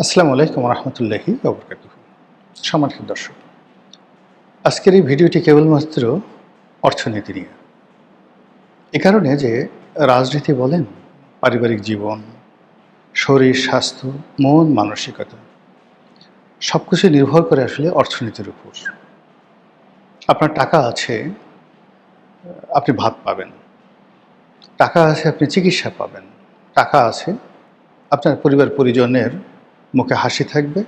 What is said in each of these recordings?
আসসালামু আলাইকুম রহমতুল্লাহি ওবরকাতুহু। সম্মানিত দর্শক, আজকের এই ভিডিওটি কেবলমাত্র অর্থনীতি নিয়ে। এ কারণে যে রাজনীতি বলেন, পারিবারিক জীবন, শরীর স্বাস্থ্য, মন মানসিকতা সব কিছু নির্ভর করে আসলে অর্থনীতির উপর। আপনার টাকা আছে, আপনি ভাত পাবেন। টাকা আছে, আপনি চিকিৎসা পাবেন। টাকা আছে, আপনার পরিবার পরিজনের মুখে হাসি থাকবে।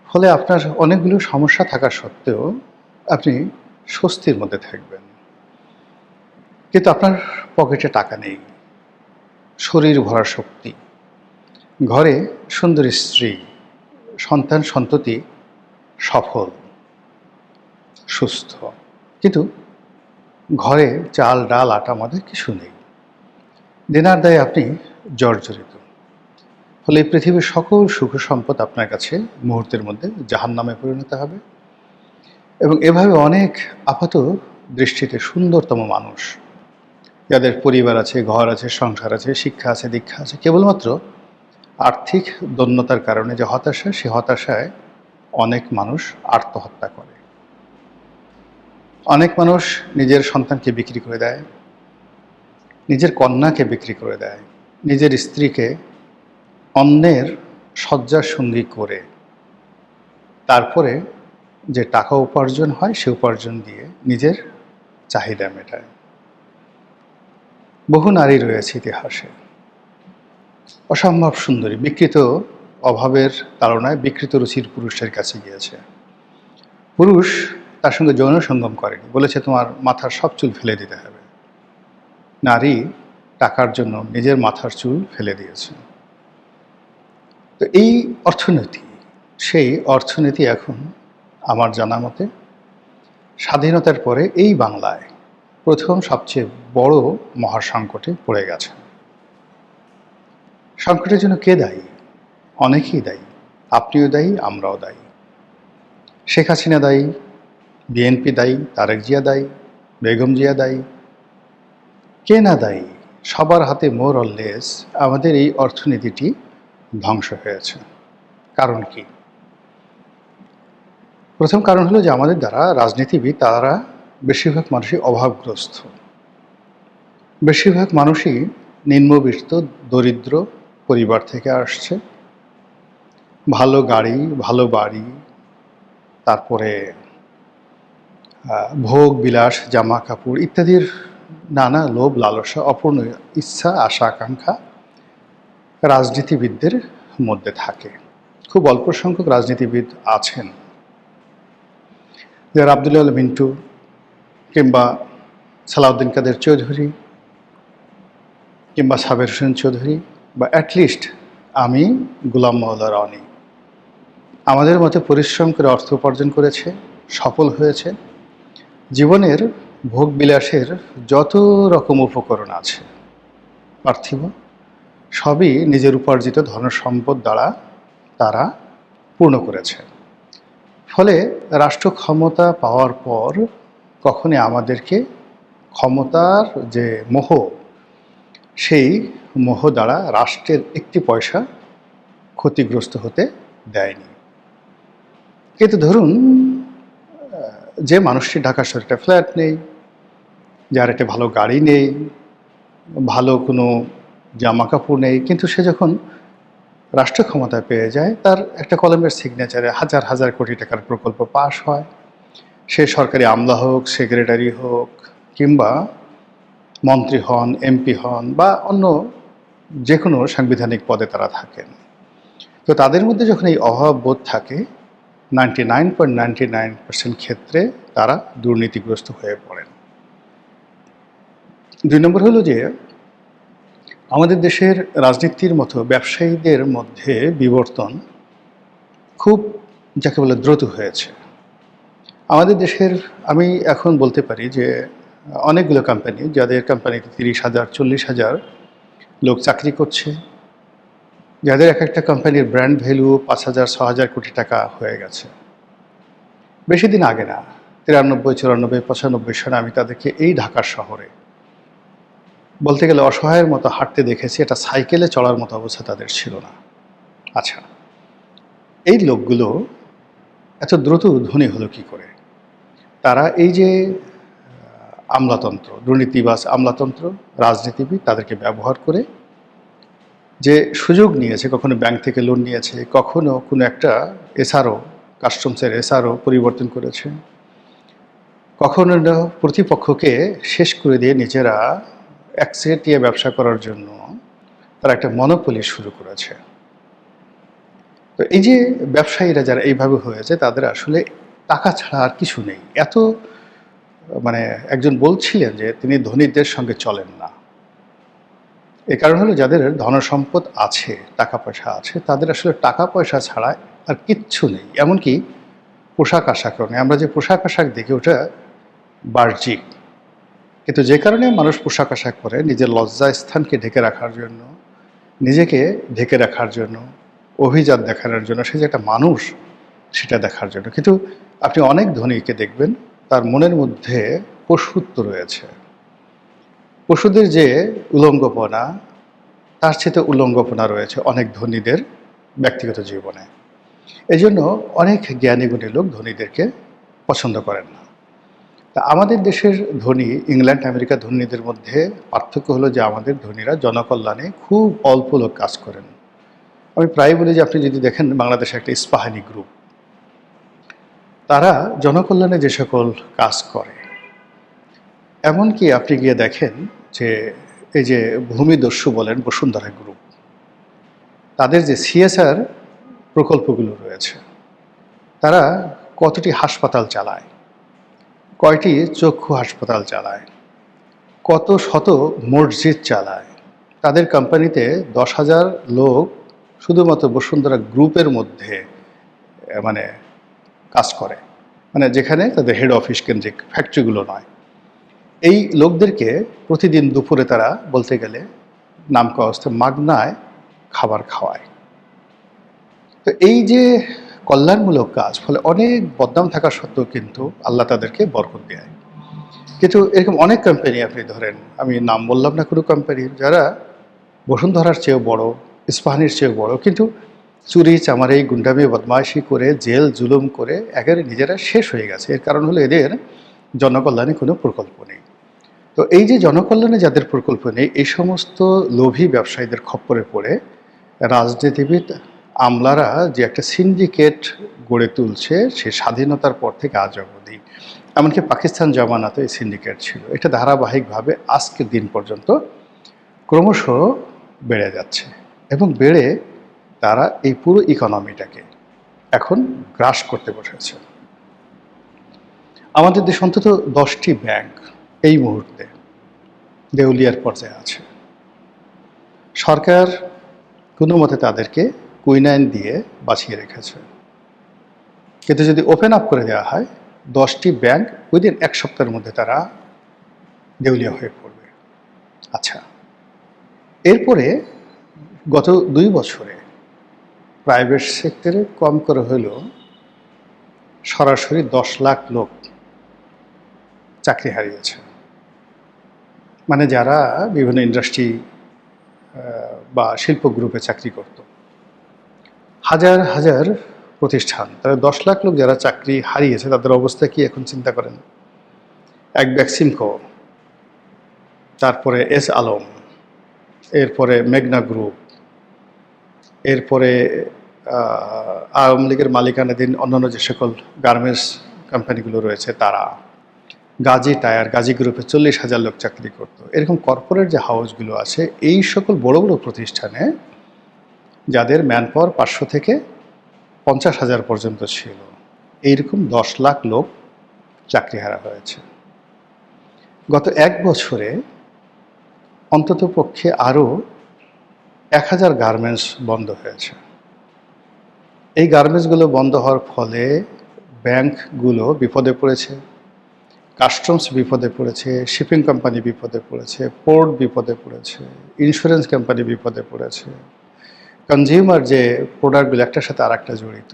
ফলে আপনার অনেকগুলো সমস্যা থাকা সত্ত্বেও আপনি স্বস্তির মধ্যে থাকবেন। কিন্তু আপনার পকেটে টাকা নেই, শরীর ভরা শক্তি, ঘরে সুন্দর স্ত্রী, সন্তান সন্ততি সফল, সুস্থ, কিন্তু ঘরে চাল ডাল আটা আমাদের কিছু নেই। দেনার দায়ে আপনি জর্জরিত। ফলে এই পৃথিবীর সকল সুখ সম্পদ আপনার কাছে মুহূর্তের মধ্যে জাহান্নামে পরিণত হবে। এবং এভাবে অনেক আপাত দৃষ্টিতে সুন্দরতম মানুষ, যাদের পরিবার আছে, ঘর আছে, সংসার আছে, শিক্ষা আছে, দীক্ষা আছে, কেবলমাত্র আর্থিক দৈন্যতার কারণে যে হতাশা, সে হতাশায় অনেক মানুষ আত্মহত্যা করে। অনেক মানুষ নিজের সন্তানকে বিক্রি করে দেয়, নিজের কন্যাকে বিক্রি করে দেয়, নিজের স্ত্রীকে অন্যের শয্যার সঙ্গী করে তারপরে যে টাকা উপার্জন হয়, সে উপার্জন দিয়ে নিজের চাহিদা মেটায়। বহু নারী রয়েছে ইতিহাসে, অসম্ভব সুন্দরী, বিকৃত অভাবের তাড়নায় বিকৃত রুচির পুরুষের কাছে গিয়েছে। পুরুষ তার সঙ্গে যৌন সঙ্গম করেনি, বলেছে তোমার মাথার সব চুল ফেলে দিতে হবে। নারী টাকার জন্য নিজের মাথার চুল ফেলে দিয়েছে। তো এই অর্থনীতি, সেই অর্থনীতি এখন আমার জানা মতে স্বাধীনতার পরে এই বাংলায় প্রথম সবচেয়ে বড় মহাসংকটে পড়ে গেছে। সংকটের জন্য কে দায়ী? অনেকেই দায়ী। আপনিও দায়ী, আমরাও দায়ী। শেখ হাসিনা দায়ী, বিএনপি দায়ী, তারেক জিয়া দায়ী, বেগম জিয়া দায়ী। কে না দায়ী? সবার হাতে মোর অর লেস আমাদের এই অর্থনীতিটি ধ্বংস হয়েছে। কারণ কি? প্রথম কারণ হলো যে আমাদের দ্বারা রাজনীতিবিদ, তারা বেশিরভাগ মানুষই অভাবগ্রস্ত। বেশিরভাগ মানুষই নিম্নবিত্ত দরিদ্র পরিবার থেকে আসছে। ভালো গাড়ি, ভালো বাড়ি, তারপরে ভোগ বিলাস, জামা কাপড় ইত্যাদির নানা লোভ লালসা, অপূর্ণ ইচ্ছা, আশা আকাঙ্ক্ষা রাজনীতিবিদদের মধ্যে থাকে। খুব অল্প সংখ্যক রাজনীতিবিদ আছেন যারা আব্দুল আল মিন্টু কিংবা সালাউদ্দিন কাদের চৌধুরী কিংবা সাবের হোসেন চৌধুরী বা অ্যাটলিস্ট আমি গোলাম মওলা রনি, আমাদের মতে পরিশ্রম করে অর্থ উপার্জন করেছে, সফল হয়েছে। জীবনের ভোগ বিলাসের যত রকম উপকরণ আছে পার্থিব, সবই নিজের উপার্জিত ধন সম্পদ দ্বারা তারা পূর্ণ করেছে। ফলে রাষ্ট্র ক্ষমতা পাওয়ার পর কখনই আমাদেরকে ক্ষমতার যে মোহ, সেই মোহ দ্বারা রাষ্ট্রের একটি পয়সা ক্ষতিগ্রস্ত হতে দেয়নি। কিন্তু ধরুন, যে মানুষটি ঢাকা শহরে একটা ফ্ল্যাট নেই, যার একটা ভালো গাড়ি নেই, ভালো কোনো জামা কাপড় নেই, কিন্তু সে যখন রাষ্ট্র ক্ষমতা পেয়ে যায়, তার একটা কলমের সিগনেচারে হাজার হাজার কোটি টাকার প্রকল্প পাশ হয়। সে সরকারি আমলা হোক, সেক্রেটারি হোক, কিংবা মন্ত্রী হন, এমপি হন, বা অন্য যে কোনো সাংবিধানিক পদে তারা থাকেন। তো তাদের মধ্যে যখন এই অভাব বোধ থাকে, 99.99% ক্ষেত্রে তারা দুর্নীতিগ্রস্ত হয়ে পড়েন। 2 নম্বর হলো যে আমাদের দেশের রাজনীতির মতো ব্যবসায়ীদের মধ্যে বিবর্তন খুব, যাকে বলে, দ্রুত হয়েছে। আমাদের দেশের, আমি এখন বলতে পারি যে অনেকগুলো কোম্পানি, যাদের কোম্পানিতে 30,000 40,000 লোক চাকরি করছে, যাদের এক একটা কোম্পানির ব্র্যান্ড ভ্যালু 5,000 6,000 কোটি টাকা হয়ে গেছে। বেশি দিন আগে না, 93 94 95 সালে আমি তাদেরকে এই ঢাকার শহরে বলতে গেলে অসহায়ের মতো হাঁটতে দেখেছি। এটা সাইকেলে চড়ার মতো অবস্থা তাদের ছিল না। আচ্ছা, এই লোকগুলো এত দ্রুত ধনী হলো কি করে? তারা এই যে আমলাতন্ত্র, দুর্নীতিবাজ আমলাতন্ত্র, রাজনীতিবিদ তাদেরকে ব্যবহার করে যে সুযোগ নিয়েছে, কখনো ব্যাংক থেকে লোন নিয়েছে, কখনো কোনো একটা এসআরও, কাস্টমসের এসআরও পরিবর্তন করেছে, কখনো প্রতিপক্ষকে শেষ করে দিয়ে নিজেরা একচেটিয়া ব্যবসা করার জন্য তারা একটা মনোপলি শুরু করেছে। তো এই যে ব্যবসায়ীরা যারা এইভাবে হয়েছে, তাদের আসলে টাকা ছাড়া আর কিছু নেই। এত মানে একজন বলছিলেন যে তিনি ধনীদের সঙ্গে চলেন না। এ কারণ হলো যাদের ধনসম্পদ আছে, টাকা পয়সা আছে, তাদের আসলে টাকা পয়সা ছাড়া আর কিচ্ছু নেই। এমনকি পোশাক আশাকও নেই। আমরা যে পোশাক আশাক দেখি ওটা বাহ্যিক, কিন্তু যে কারণে মানুষ পোশাক আশাক পরে নিজের লজ্জা স্থানকে ঢেকে রাখার জন্য, নিজেকে ঢেকে রাখার জন্য, অভিজাত দেখানোর জন্য, সে যে একটা মানুষ সেটা দেখার জন্য। কিন্তু আপনি অনেক ধনীকে দেখবেন তার মনের মধ্যে পশুত্ব রয়েছে। পশুদের যে উলঙ্গপনা, তার চেয়ে উলঙ্গপনা রয়েছে অনেক ধনীদের ব্যক্তিগত জীবনে। এই জন্য অনেক জ্ঞানী গুণী লোক ধনীদেরকে পছন্দ করেন না। তা আমাদের দেশের ধনী ইংল্যান্ড আমেরিকা ধনীদের মধ্যে পার্থক্য হলো যে আমাদের ধনীরা জনকল্যাণে খুব অল্প লোক কাজ করেন। আমি প্রায় বলি যে আপনি যদি দেখেন বাংলাদেশে একটা ইস্পাহানি গ্রুপ, তারা জনকল্যাণে যে সকল কাজ করে, এমনকি আপনি গিয়ে দেখেন যে এই যে ভূমিদস্যু বলেন বসুন্ধরা গ্রুপ, তাদের যে সিএসআর প্রকল্পগুলো রয়েছে, তারা কতটি হাসপাতাল চালায়, কয়টি চক্ষু হাসপাতাল চালায়, কত শত মসজিদ চালায়। তাদের কোম্পানিতে 10,000 লোক শুধুমাত্র বসুন্ধরা গ্রুপের মধ্যে মানে কাজ করে, মানে যেখানে তাদের হেড অফিস কেন্দ্রিক ফ্যাক্টরিগুলো নয়। এই লোকদেরকে প্রতিদিন দুপুরে তারা বলতে গেলে নামকা অবস্থায় মাগনায় খাবার খাওয়ায়। তো এই যে কল্যাণমূলক কাজ, ফলে অনেক বদনাম থাকা সত্ত্বেও কিন্তু আল্লাহ তাদেরকে বরকত দেয়। কিন্তু এরকম অনেক কোম্পানি আপনি ধরেন, আমি নাম বললাম না কোনো কোম্পানির, যারা বসুন্ধরার চেয়েও বড়, ইস্পাহানির চেয়েও বড়, কিন্তু চুরি চামারি গুন্ডামি বদমাইশি করে জেল জুলুম করে একেবারে নিজেরা শেষ হয়ে গেছে। এর কারণ হলো এদের জনকল্যাণে কোনো প্রকল্প নেই। তো এই যে জনকল্যাণে যাদের প্রকল্প নেই, এই সমস্ত লোভী ব্যবসায়ীদের খপ্পরে পড়ে রাজনীতিবিদ আমলারা যে একটা সিন্ডিকেট গড়ে তুলছে, সে স্বাধীনতার পর থেকে আজ অবধি, এমনকি পাকিস্তান জামানাতে এই সিন্ডিকেট ছিল, এটা ধারাবাহিকভাবে আজকের দিন পর্যন্ত ক্রমশ বেড়ে যাচ্ছে এবং বেড়ে তারা এই পুরো ইকোনমিটাকে এখন গ্রাস করতে বসেছে। আমাদের দেশে অন্তত 10টি ব্যাংক এই মুহূর্তে দেউলিয়ার পর্যায়ে আছে। সরকার কোনো মতে তাদেরকে কুইনাইন দিয়ে বাঁচিয়ে রেখেছে, কিন্তু যদি ওপেন আপ করে দেওয়া হয় 10টি ব্যাংক উইদিন 1 সপ্তাহের মধ্যে তারা দেউলিয়া হয়ে পড়বে। আচ্ছা, এরপরে গত 2 বছরে প্রাইভেট সেক্টরে কম করে হলেও সরাসরি 10 লাখ লোক চাকরি হারিয়েছে। মানে যারা বিভিন্ন ইন্ডাস্ট্রি বা শিল্প গ্রুপে চাকরি করত, হাজার হাজার প্রতিষ্ঠান, তারা 10 লাখ লোক যারা চাকরি হারিয়েছে, তাদের অবস্থা কি এখন চিন্তা করেন। এক বেক্সিমকো, তারপরে এস আলম, এরপরে মেঘনা গ্রুপ, এরপরে আওয়ামী লীগের মালিকানাধীন অন্যান্য যে সকল গার্মেন্টস কোম্পানিগুলো রয়েছে, তারা, গাজী টায়ার, গাজী গ্রুপে 40,000 লোক চাকরি করত। এরকম কর্পোরেট যে হাউসগুলো আছে, এই সকল বড় বড় প্রতিষ্ঠানে যাদের ম্যান পাওয়ার 500 থেকে 50,000 পর্যন্ত ছিল, এইরকম 10 লাখ লোক চাকরিহারা হয়েছে। গত 1 বছরে অন্তত পক্ষে আরও 1000 গার্মেন্টস বন্ধ হয়েছে। এই গার্মেন্টসগুলো বন্ধ হওয়ার ফলে ব্যাংকগুলো বিপদে পড়েছে, কাস্টমস বিপদে পড়েছে, শিপিং কোম্পানি বিপদে পড়েছে, পোর্ট বিপদে পড়েছে, ইন্স্যুরেন্স কোম্পানি বিপদে পড়েছে, কনজিউমার যে প্রোডাক্টগুলো একটার সাথে আর একটা জড়িত,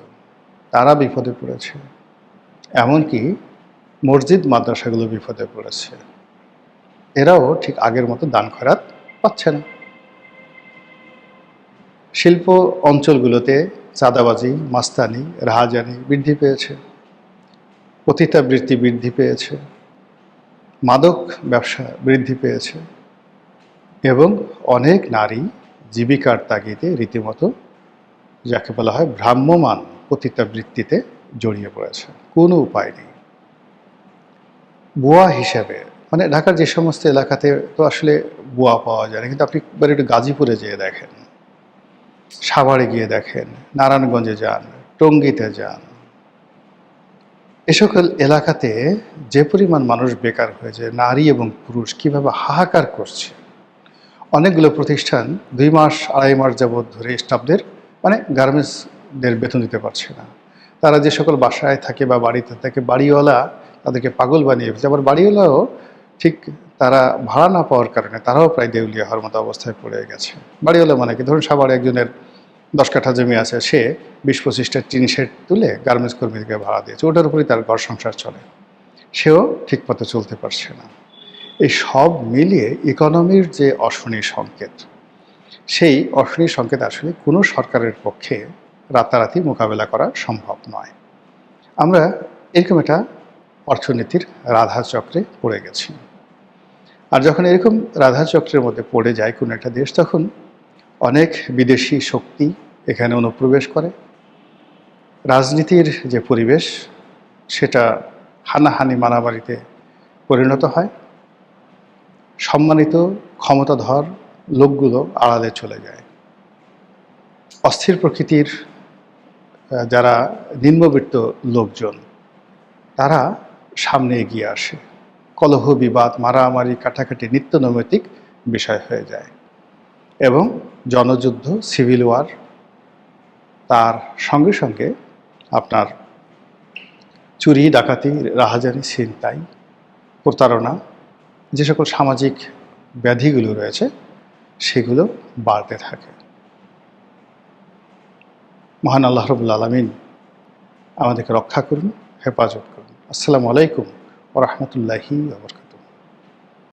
তারা বিপদে পড়েছে, এমনকি মসজিদ মাদ্রাসাগুলো বিপদে পড়েছে। এরাও ঠিক আগের মতো দান খয়রাত পাচ্ছে না। শিল্প অঞ্চলগুলোতে চাঁদাবাজি, মাস্তানি, রাহাজানি বৃদ্ধি পেয়েছে, পতিতাবৃত্তি বৃদ্ধি পেয়েছে, মাদক ব্যবসা বৃদ্ধি পেয়েছে এবং অনেক নারী জীবিকার তাগিদে রীতিমতো যাকে বলা হয় ভ্রাম্যমাণ পতিতাবৃত্তিতে জড়িয়ে পড়েছে। কোনো উপায় নেই। বুয়া হিসেবে মানে ঢাকার যে সমস্ত এলাকাতে তো আসলে বুয়া পাওয়া যায় না, কিন্তু আপনি একটু গাজীপুরে যেয়ে দেখেন, সাভারে গিয়ে দেখেন, নারায়ণগঞ্জে যান, টঙ্গীতে যান, এ সকল এলাকাতে যে পরিমাণ মানুষ বেকার হয়েছে, নারী এবং পুরুষ কীভাবে হাহাকার করছে। অনেকগুলো প্রতিষ্ঠান 2 মাস 2.5 মাস যাবৎ ধরে স্টাফদের মানে গার্মেন্টসদের বেতন দিতে পারছে না। তারা যে সকল বাসায় থাকে বা বাড়িতে থাকে, বাড়িওয়ালা তাদেরকে পাগল বানিয়ে ফেলছে। আবার বাড়িওয়ালাও ঠিক তারা ভাড়া না পাওয়ার কারণে তারাও প্রায় দেউলিয়া হওয়ার মতো অবস্থায় পড়ে গেছে। বাড়িওয়ালা মানে কি, ধরুন সাভারে একজনের 10 কাঠা জমি আছে, সে 20-25টা টিন শেড তুলে গার্মেন্টস কর্মীদেরকে ভাড়া দিয়েছে, ওটার উপরেই তার ঘর সংসার চলে, সেও ঠিকমতো চলতে পারছে না। এই সব মিলিয়ে ইকোনমির যে অশনি সংকেত, সেই অশনি সংকেত আসলে কোনো সরকারের পক্ষে রাতারাতি মোকাবেলা করা সম্ভব নয়। আমরা এরকম একটা অর্থনীতির রাধাচক্রে পড়ে গেছি। আর যখন এরকম রাধাচক্রের মধ্যে পড়ে যায় কোনো একটা দেশ, তখন অনেক বিদেশি শক্তি এখানে অনুপ্রবেশ করে। রাজনীতির যে পরিবেশ সেটা হানাহানি মারামারিতে পরিণত হয়। সম্মানিত ক্ষমতাধর লোকগুলো আড়ালে চলে যায়। অস্থির প্রকৃতির যারা নিম্নবিত্ত লোকজন তারা সামনে এগিয়ে আসে। কলহ বিবাদ, মারামারি, কাটাকাটি নিত্য নৈমিত্তিক বিষয় হয়ে যায় এবং জনযুদ্ধ, সিভিল ওয়ার, তার সঙ্গে সঙ্গে আপনার চুরি, ডাকাতি, রাহাজানি, ছিনতাই, প্রতারণা, যে সকল সামাজিক ব্যাধিগুলো রয়েছে সেগুলো বাড়তে থাকে। মহান আল্লাহ রাব্বুল আলামিন আমাদেরকে রক্ষা করুন, হেফাজত করুন। আসসালামু আলাইকুম ওয়া রাহমাতুল্লাহি ওয়া বারাকাতুহু।